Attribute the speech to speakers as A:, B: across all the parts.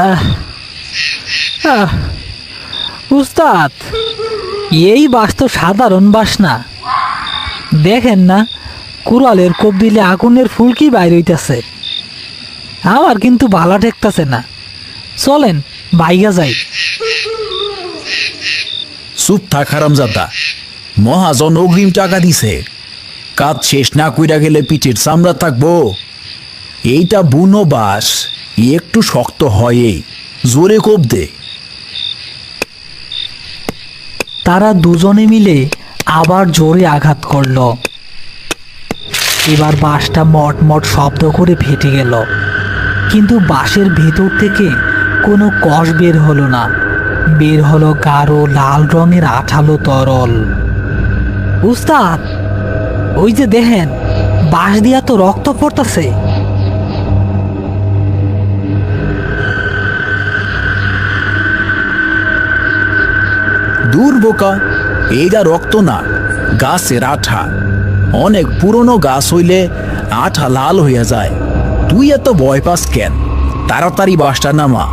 A: আহ, আহ, উস্তাদ, এই বাস তো সাধারণ বাস না। দেখেন না, কুড়ালের কোপ দিলে আগুনের ফুলকি বাইর হইতেছে। আমার কিন্তু ভালা ঠেকতেছে না। চলেন বাইগা যাই।
B: চুপ থাক হারামজাদা, মহাজন অগ্রিম টাকা দিছে। কাজ শেষ না কইরা গেলে পিঠের চামড়া থাকবো। এইটা বুনো বাস, একটু শক্ত হয়, জোরে কোপ দে।
A: তারা দুজনে মিলে আবার জোরে আঘাত করলো। এবার বাঁশটা মটমট শব্দ করে ফেটে গেল, কিন্তু বাঁশের ভেতর থেকে কোনো কষ বের হলো না। বের হলো গাঢ় লাল রঙের আঠালো তরল। উস্তাদ, ওই যে দেখেন, বাঁশ দিয়া তো রক্ত পড়তাছে।
B: দূর বোকা, এইটা রক্ত না, গাছের আঠা। অনেক পুরনো গাছ হইলে আঠা লাল হইয়া যায়। তুই এত ভয় পাস কেন? তাড়াতাড়ি বাসটা নামা।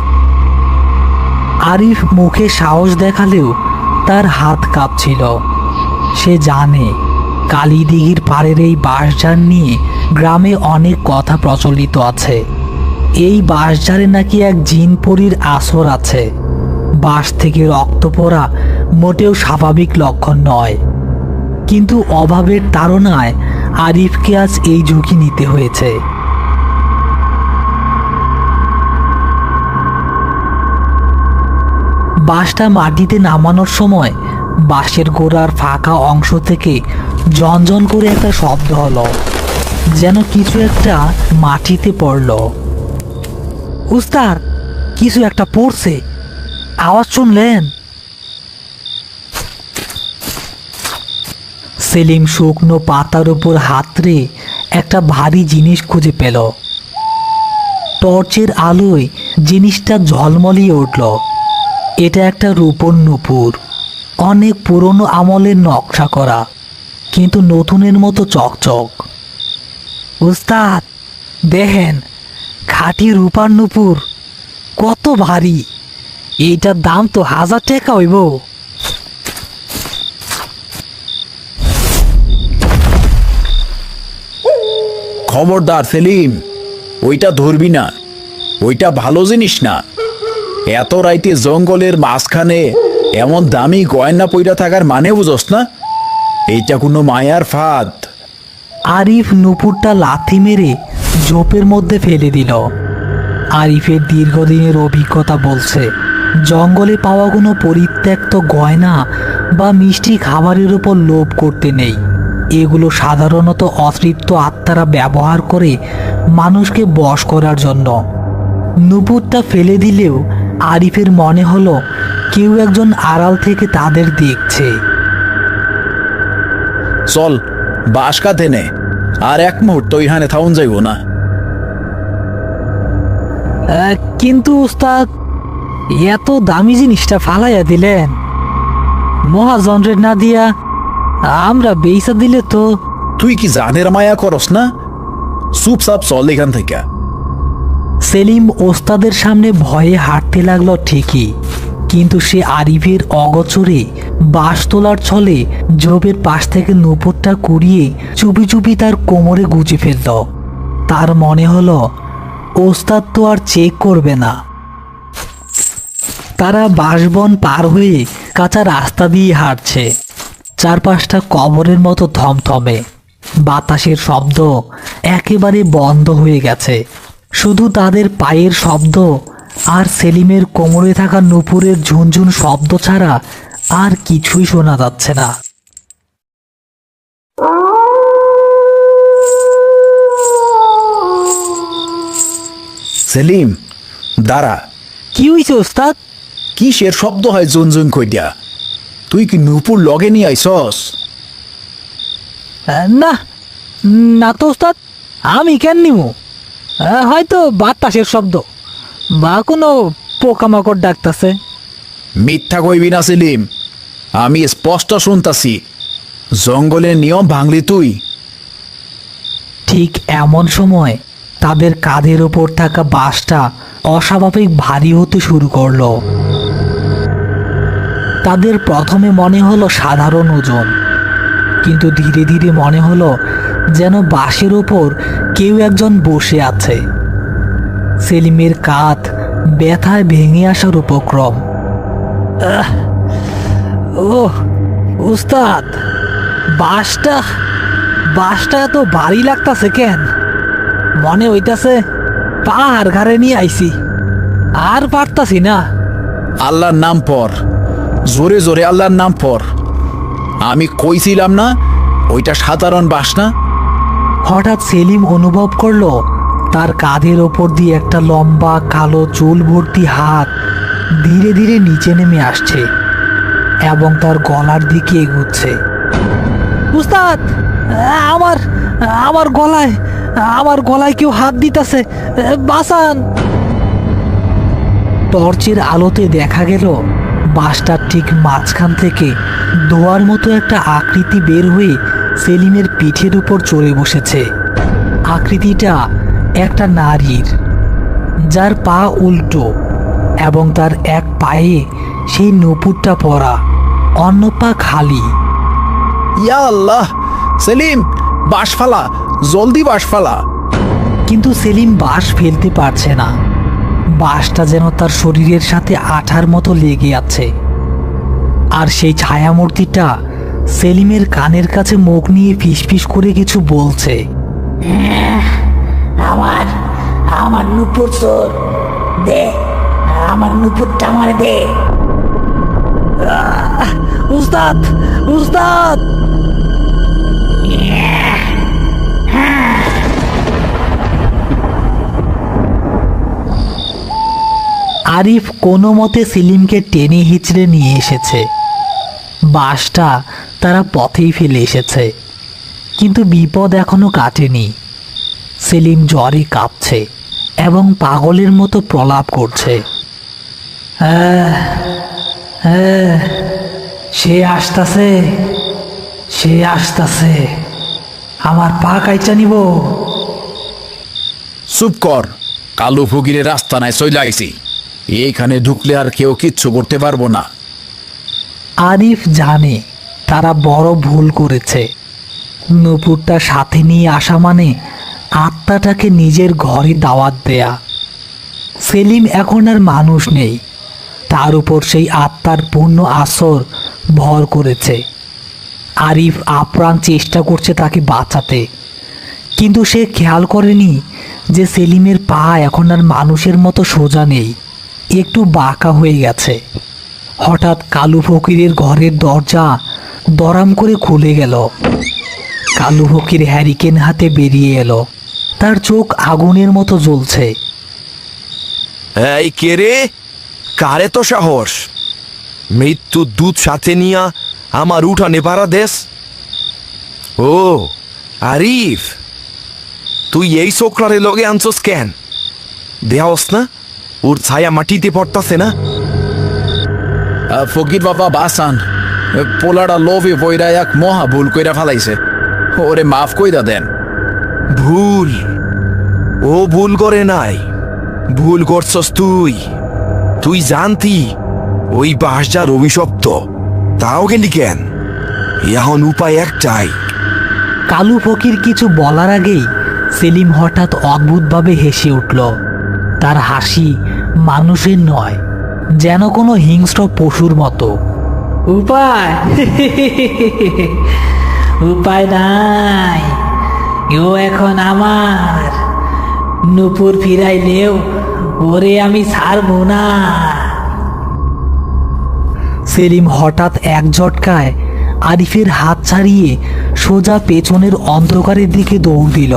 A: আরিফ মুখে সাহস দেখালেও তার হাত কাঁপছিল। সে জানে কালীদিঘির পাড়ের এই বাঁশঝাড় নিয়ে গ্রামে অনেক কথা প্রচলিত আছে। এই বাঁশঝাড়ে নাকি এক জিনপরীর আসর আছে। বাঁশ থেকে রক্ত পড়া মোটেও স্বাভাবিক লক্ষণ নয়, কিন্তু অভাবের তাড়নায় আরিফকে আজ এই ঝুঁকি নিতে হয়েছে। বাঁশটা মাটিতে নামানোর সময় বাঁশের গোড়ার ফাঁকা অংশ থেকে ঝনঝন করে একটা শব্দ হলো, যেন কিছু একটা মাটিতে পড়ল। উস্তাদ, কিছু একটা পড়ছে, আওয়াজ শুনলেন? সেলিম শুকনো পাতার উপর হাতড়ে একটা ভারী জিনিস খুঁজে পেল। টর্চের আলোয় জিনিসটা ঝলমলিয়ে উঠল। এটা একটা রূপোর নূপুর, অনেক পুরনো আমলের নকশা করা, কিন্তু নতুনের মতো চকচক। উস্তাদ, দেখেন, খাঁটি রূপার নূপুর, কত ভারী! এইটার দাম তো 1000 টাকা হইব।
B: খবরদার সেলিম, ওইটা ধরবি না। ওইটা ভালো জিনিস না। এত রাইতে জঙ্গলের মাঝখানে এমন দামি গয়না পইরা থাকার মানে বুঝস না? এইটা কোনো মায়ার ফাঁদ।
A: আরিফ নূপুরটা লাথি মেরে ঝোপের মধ্যে ফেলে দিল। আরিফের দীর্ঘদিনের অভিজ্ঞতা বলছে, জঙ্গলে পাওয়া কোনো পরিত্যক্ত গয়না বা মিষ্টি খাবারের উপর লোভ করতে নেই। এগুলো সাধারণত অতৃপ্ত আত্মারা ব্যবহার করে মানুষকে বশ করার জন্য। নূপুরটা ফেলে দিলেও আরিফের মনে হলো কেউ একজন আড়াল থেকে তাদের দেখছে।
B: চল, বাস কাঁধে নে, আর এক মুহূর্ত ইহানে থাউন যাইব না।
A: কিন্তু উস্তাদ, এত দামি জিনিসটা ফালাইয়া দিলেন। মহাজনরে না দিয়া আমরা বেইসা দিলে তো।
B: তুই কি জানের মায়া করস না? চুপচাপ চল এখান থেকে।
A: সেলিম ওস্তাদের সামনে ভয়ে হাঁটতে লাগলো ঠিকই, কিন্তু সে আরিফের অগোচরে বাঁশ তোলার ছলে ঝোপের পাশ থেকে নূপুরটা কুড়িয়ে চুপি চুপি তার কোমরে গুজে ফেলল। তার মনে হলো ওস্তাদ তো আর চেক করবে না। তারা বাঁশবন পার হয়ে কাঁচা রাস্তা দিয়ে হাঁটছে। চারপাশটা কবরের মতো থমথমে। বাতাসের শব্দ একেবারে বন্ধ হয়ে গেছে। শুধু তাদের পায়ের শব্দ আর সেলিমের কোমরে থাকা নূপুরের ঝুনঝুন শব্দ ছাড়া আর কিছুই শোনা যাচ্ছে না।
B: সেলিম, দাঁড়া।
A: কি হইছে ওস্তাদ?
B: কিসের শব্দ হয় জুনজুন কইয়া? তুই কি নূপুর লগে নিয়ে আইসস?
A: না, না তো ওস্তাদ, আমি কেন নিমু? হয়তো বাতাসের শব্দ বা কোনো পোকামাকড় ডাকতেছে।
B: মিথ্যা কইবি না সেলিম, আমি স্পষ্ট শুনতাছি। জঙ্গলের নিয়ম ভাঙলি তুই।
A: ঠিক এমন সময় তাদের কাঁধের ওপর থাকা বাঁশটা অস্বাভাবিক ভারী হতে শুরু করলো। তাদের প্রথমে মনে হলো সাধারণ ওজন, কিন্তু ধীরে ধীরে মনে হলো যেন বাঁশের ওপর কেউ একজন বসে আছে। সেলিমের কাঁধ ব্যথায় ভেঙে আসার উপক্রম। ও উস্তাদ, বাঁশটা এত ভারী লাগতাছে কেন? মনে হইতাছে পাহাড় ঘাড়ে নিয়ে আইছি, আর পারতাছি না।
B: আল্লাহর নাম পড়, জোরে জোরে আল্লাহর নাম পড়। আমি কইছিলাম না ওইটা সাধারণ বাঁশ না।
A: হঠাৎ সেলিম অনুভব করলো তার কাঁধের ওপর দিয়ে একটা লম্বা কালো চুল ভর্তি হাত ধীরে ধীরে নিচে নেমে আসছে এবং তার গলার দিকে এগুচ্ছে। উস্তাদ, আমার আমার গলায় কেউ হাত দিতেছে, বাঁচান। টর্চের আলোতে দেখা গেল বাঁশটার ঠিক মাঝখান থেকে দোয়ার মতো একটা আকৃতি বের হয়ে সেলিমের পিঠের উপর চড়ে বসেছে। আকৃতিটা একটা নারীর, যার পা উল্টো এবং তার এক পায়ে সেই নূপুরটা পরা, অন্য পা খালি।
B: ইয়া আল্লাহ, সেলিম বাঁশ ফালা, জলদি বাঁশ ফালা।
A: কিন্তু সেলিম বাঁশ ফেলতে পারছে না। বাঁশটা যেন তার শরীরের সাথে আঠার মতো লেগে আছে। আর সেই ছায়ামূর্তিটা সেলিমের কানের কাছে মুখ নিয়ে ফিসফিস করে কিছু বলছে। আমার নুপুর চোর দে, আমার নুপুরটা আমার দে। উস্তাদ, উস্তাদ। আরিফ কোনো মতে সেলিমকে টেনে হিচড়ে নিয়ে এসেছে। বাঁশটা তারা পথেই ফেলে এসেছে, কিন্তু বিপদ এখনো কাটেনি। সেলিম জ্বরে কাঁপছে এবং পাগলের মতো প্রলাপ করছে। সে আসতাছে, সে আসতাছে, আমার পা কাইচা নিব।
B: চুপ কর, কালু ফকিরের রাস্তা নাই, চলে আইছি। এইখানে ঢুকলে আর কেউ কিচ্ছু করতে পারবো না।
A: আরিফ জানে তারা বড় ভুল করেছে। নূপুরটা সাথে নিয়ে আসা মানে আত্মাটাকে নিজের ঘরে দাওয়াত দেয়া। সেলিম এখন আর মানুষ নেই, তার উপর সেই আত্মার পূর্ণ আসর ভর করেছে। আরিফ আপ্রাণ চেষ্টা করছে তাকে বাঁচাতে, কিন্তু সে খেয়াল করেনি যে সেলিমের পা এখন আর মানুষের মতো সোজা নেই, একটু বাঁকা হয়ে গেছে। হঠাৎ কালু ফকিরের ঘরের দরজা দরাম করে খুলে গেল। কালু ফকির হ্যারিকেন হাতে বেরিয়ে এলো, তার চোখ আগুনের মতো জ্বলছে।
C: এই কে রে? কারে তো সাহস? মৃত্যুর দুধ সাথে নিয়া আমার উঠানে পাড়া দেশ? ও আরিফ, তুই এই ছোকরারে লগে আনছস কেন? দেহস না ওর ছায়া মাটিতে পড়তাছে না?
B: ফকির বাবা বাসান, পোলাটা লোভে বইরা এক মহা ভুল কইরা ফেলাইছে, ওরে মাফ কইরা দেন।
C: ভুল? ও ভুল করে নাই, ভুল করছস তুই। তুই জানতি ওই বাঁশজার অভিশপ্ত, তাও গেলি কেন? এখন উপায় একটাই।
A: কালু ফকির কিছু বলার আগেই সেলিম হঠাৎ অদ্ভুতভাবে হেসে উঠল। তার হাসি মানুষের নয়, যেন কোনো হিংস্র পশুর মতো। উপায়? উপায় নাই, ও এখন আমার। নূপুর ফিরাইলেও ওরে আমি ছাড়বো না। সেলিম হঠাৎ এক ঝটকায় আরিফের হাত ছাড়িয়ে সোজা পেছনের অন্ধকারের দিকে দৌড় দিল,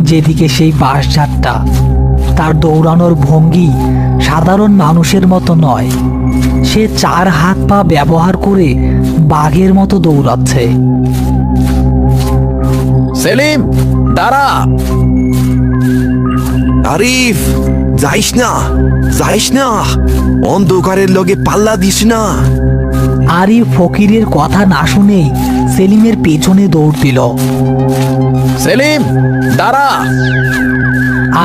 A: যেদিকে সেই বাঁশঝাড়টা। তার দৌড়ানোর ভঙ্গি সাধারণ মানুষের মতো নয়, সে চার হাত পা ব্যবহার করে বাঘের মতো দৌড়াচ্ছে।
B: সেলিম দাঁড়া।
C: আরিফ, যাইস না, যাইস না, অন্ধকারের লগে পাল্লা দিস না।
A: আরিফ ফকিরের কথা না শুনেই সেলিমের পেছনে দৌড় দিল।
B: সেলিম দাঁড়া।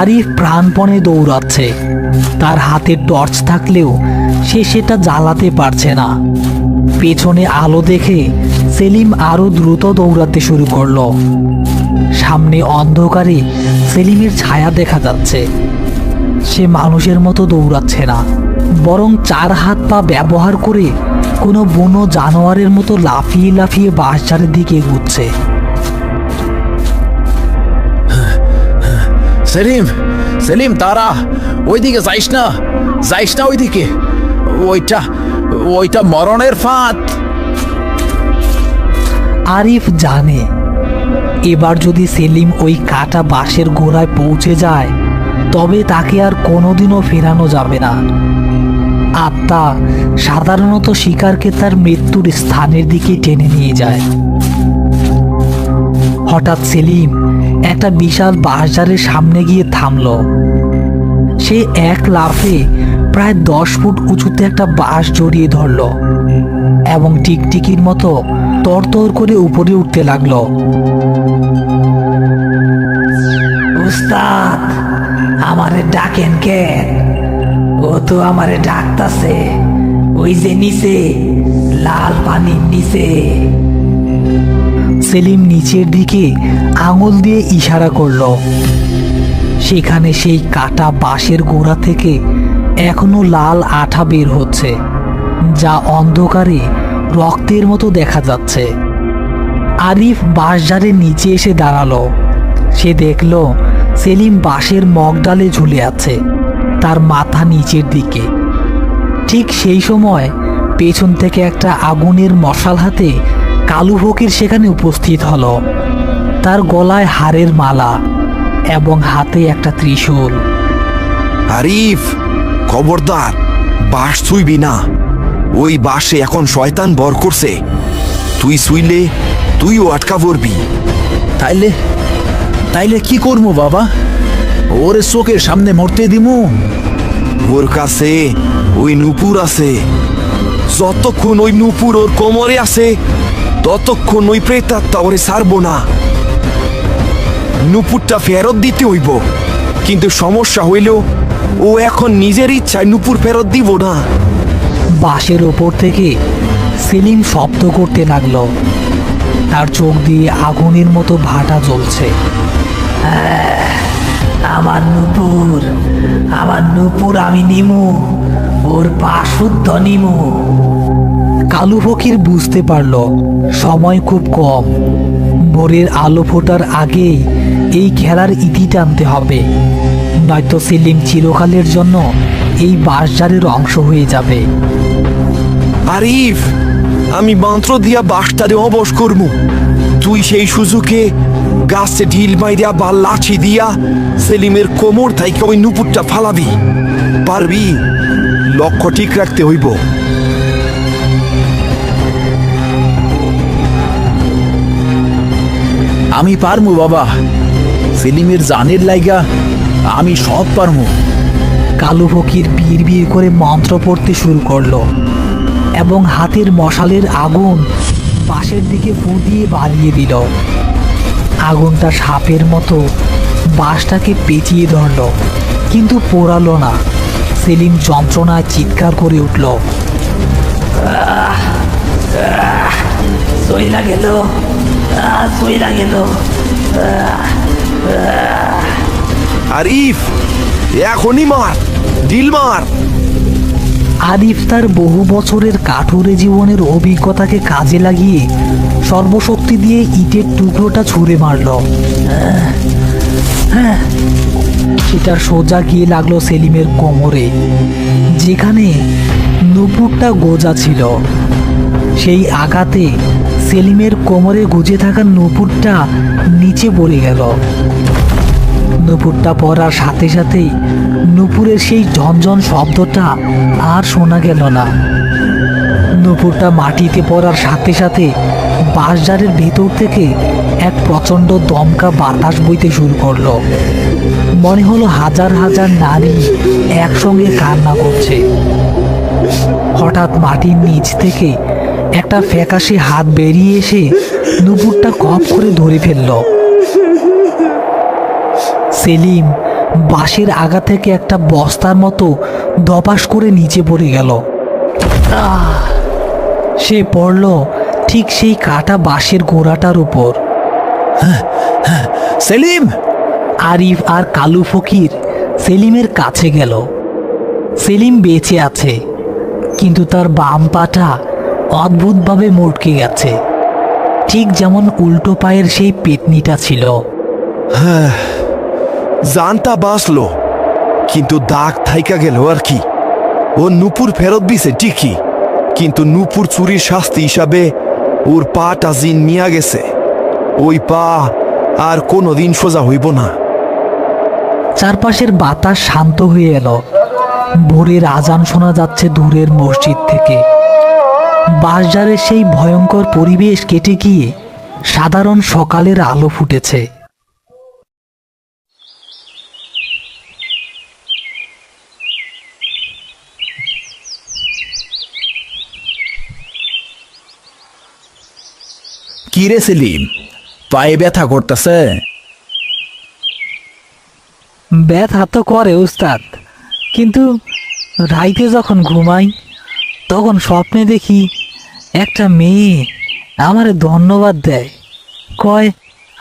A: আরিফ প্রাণপণে দৌড়াচ্ছে। তার হাতে টর্চ থাকলেও সে সেটা জ্বালাতে পারছে না। পেছনে আলো দেখে সেলিম আরো দ্রুত দৌড়াতে শুরু করলো। সামনে অন্ধকারে সেলিমের ছায়া দেখা যাচ্ছে। সে মানুষের মতো দৌড়াচ্ছে না, বরং 4 হাত পা ব্যবহার করে কোনো বুনো জানোয়ারের মতো লাফিয়ে লাফিয়ে বাঁশঝাড়ের দিকে এগুচ্ছে।
B: সেলিম সেলিম দাঁড়া, ওইদিকে যাইস না, যাইস না ওইদিকে। ওইটা ওইটা মরণের ফাঁদ।
A: আরিফ জানে এবার যদি সেলিম ওই কাটা বাঁশের গোড়ায় পৌঁছে যায় তবে তাকে আর কোনোদিনও ফেরানো যাবে না। আত্মা সাধারণত শিকারকে তার মৃত্যুর স্থানের দিকে টেনে নিয়ে যায়। হঠাৎ সেলিম একটা বিশাল বাঁশঝাড়ের সামনে গিয়ে থামল। সে এক লাফে প্রায় 10 ফুট উঁচুতে একটা বাঁশ জড়িয়ে ধরল এবং টিকটিকির মতো তরতর করে উপরে উঠতে লাগলো। উস্তাদ, আমারে ডাকেন কেন? ও তো আমারে ডাকতাছে, ওই যে নিচে, লাল পানির নিচে। সেলিম নিচের দিকে আঙুল দিয়ে ইশারা করলো। সেখানে সেই কাটা বাঁশের গোড়া থেকে এখনো লাল আঠা বের হচ্ছে, যা অন্ধকারে রক্তের মতো দেখা যাচ্ছে। আরিফ বাঁশঝাড়ের নিচে এসে দাঁড়ালো। সে দেখল সেলিম বাঁশের মগডালে ঝুলে আছে, তার মাথা নিচের দিকে। ঠিক সেই সময় পেছন থেকে একটা আগুনের মশাল হাতে কালু ফকির সেখানে উপস্থিত হলো। তার গলায় হারের মালা এবং হাতে একটা ত্রিশূল।
C: আরিফ, খবরদার, বাঁশ ছুঁইবি না। ওই বাঁশে এখন শয়তান বর করছে। তুই ছুঁইলে তুইও আটকা পড়বি।
B: তাইলে তাইলে কি করবো বাবা? ওরে চোখের সামনে মরতে দিমু?
C: ওর কাছে ওই নূপুর আছে। যতক্ষণ ওই নূপুর ওর কোমরে আছে ততক্ষণ ওই প্রেতাত্মা ওরে ছাড়বো না। নূপুরটা ফেরত দিতে হইব, কিন্তু সমস্যা হইল ও এখন নিজের ইচ্ছায় নূপুর ফেরত দিব না।
A: বাঁশের ওপর থেকে সেলিম শব্দ করতে লাগলো। তার চোখ দিয়ে আগুনের মতো ভাটা জ্বলছে। আমার নূপুর, আমার নূপুর আমি নিমু, ওর পা শুদ্ধ নিমু। কালু ফকির বুঝতে পারল সময় খুব কম। ভোরের আলো ফোটার আগেই এই খেলার ইতি টানতে হবে, নয়তো সেলিম চিরকালের জন্য এই বাঁশঝাড়ের অংশ হয়ে যাবে।
C: আরিফ, আমি মন্ত্র দিয়া বাঁশটারে অবশ করমু। তুই সেই সুযোগে গাছে ঢিল মাইরা বা লাঠি দিয়া সেলিমের কোমর থাইকে ওই নুপুরটা ফালাবি। পারবি? লক্ষ্য ঠিক রাখতে হইব।
B: আমি পারমু বাবা, সেলিমের জানের লাইগা আমি সব পারমু।
A: কালু ফকির বিড় বিড় করে মন্ত্র পড়তে শুরু করলো এবং হাতের মশালের আগুন পাশের দিকে ফু দিয়ে বাড়িয়ে দিল। আগুনটা সাপের মতো বাঁশটাকে পেঁচিয়ে ধরল, কিন্তু পোড়ালো না। সেলিম যন্ত্রণায় চিৎকার করে উঠল। সইলা গেল, সইলা গেল।
C: আরিফ, এখনই মার, ঢিল মার।
A: আরিফ তার বহু বছরের কাঠুরে জীবনের অভিজ্ঞতাকে কাজে লাগিয়ে সর্বশক্তি দিয়ে ইটের টুকরোটা ছুঁড়ে মারল। সেটা সোজা গিয়ে লাগলো সেলিমের কোমরে, যেখানে নুপুরটা গোজা ছিল। সেই আঘাতে সেলিমের কোমরে গুজে থাকা নুপুরটা নিচে পড়ে গেল। নুপুরটা পড়ার সাথে সাথেই নুপুরের সেই ঝনঝন শব্দটা আর শোনা গেল না। নুপুরটা মাটিতে পড়ার সাথে সাথে বাঁশঝাড়ের ভেতর থেকে এক প্রচণ্ড দমকা বাতাস বইতে শুরু করলো। মনে হলো হাজার হাজার নারী একসঙ্গে কান্না করছে। হঠাৎ মাটির নিচ থেকে একটা ফ্যাকাশে হাত বেরিয়ে এসে নুপুরটা কপ করে ধরে ফেলল। সেলিম বাঁশের আগা থেকে একটা বস্তার মতো ধপাস করে নিচে পড়ে গেল। সে পড়ল ঠিক সেই কাটা বাঁশের গোড়াটার উপর।
B: সেলিম!
A: আরিফ আর কালু ফকির সেলিমের কাছে গেল। সেলিম বেঁচে আছে, কিন্তু তার বাম পাটা অদ্ভুতভাবে মটকে গেছে, ঠিক যেমন উল্টো পায়ের সেই পেতনিটা ছিল।
C: জানটা বাঁচলো, কিন্তু দাগ থাইকা গেল আর কি। ও নুপুর ফেরত দিছে ঠিকই, কিন্তু নুপুর চুরির শাস্তি হিসাবে ওর পাটা জিন নিয়া গেছে। ওই পা আর কোনোদিন সোজা হইব না।
A: চারপাশের বাতাস শান্ত হয়ে এলো। ভোরের আজান শোনা যাচ্ছে দূরের মসজিদ থেকে। বাঁশঝাড়ের সেই ভয়ঙ্কর পরিবেশ কেটে গিয়ে সাধারণ সকালের আলো ফুটেছে।
B: কি রে সেলিম, পায়ে ব্যথা করতেছে?
A: ব্যথা তো করে উস্তাদ, কিন্তু রাইতে যখন ঘুমাই তখন স্বপ্নে দেখি একটা মেয়ে আমারে ধন্যবাদ দেয়, কয়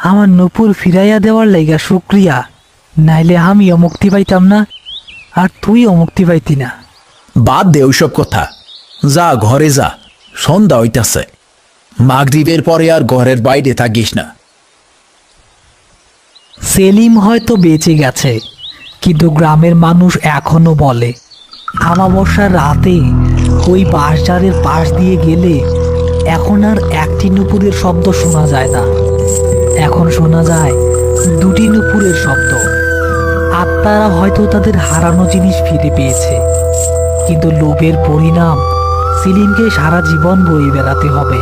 A: আমার নুপুর ফিরাইয়া দেওয়ার লাইগা শুক্রিয়া, নাইলে আমিও মুক্তি পাইতাম না আর তুইও মুক্তি পাইতি না।
B: বাদ দে ওইসব কথা, যা ঘরে যা, সন্ধ্যা হইতাছে। মাগরিবের পরে আর ঘরের বাইরে থাকিস না।
A: সেলিম হয়তো বেঁচে গেছে, কিন্তু গ্রামের মানুষ এখনো বলে আমাবস্যার রাতে ওই বাঁশঝাড়ের পাশ দিয়ে গেলে এখন আর একটি নুপুরের শব্দ শোনা যায় না, এখন শোনা যায় দুটি নুপুরের শব্দ। আত্মারা হয়তো তাদের হারানো জিনিস ফিরে পেয়েছে, কিন্তু লোভের পরিণাম সেলিমকে সারা জীবন বয়ে বেড়াতে হবে।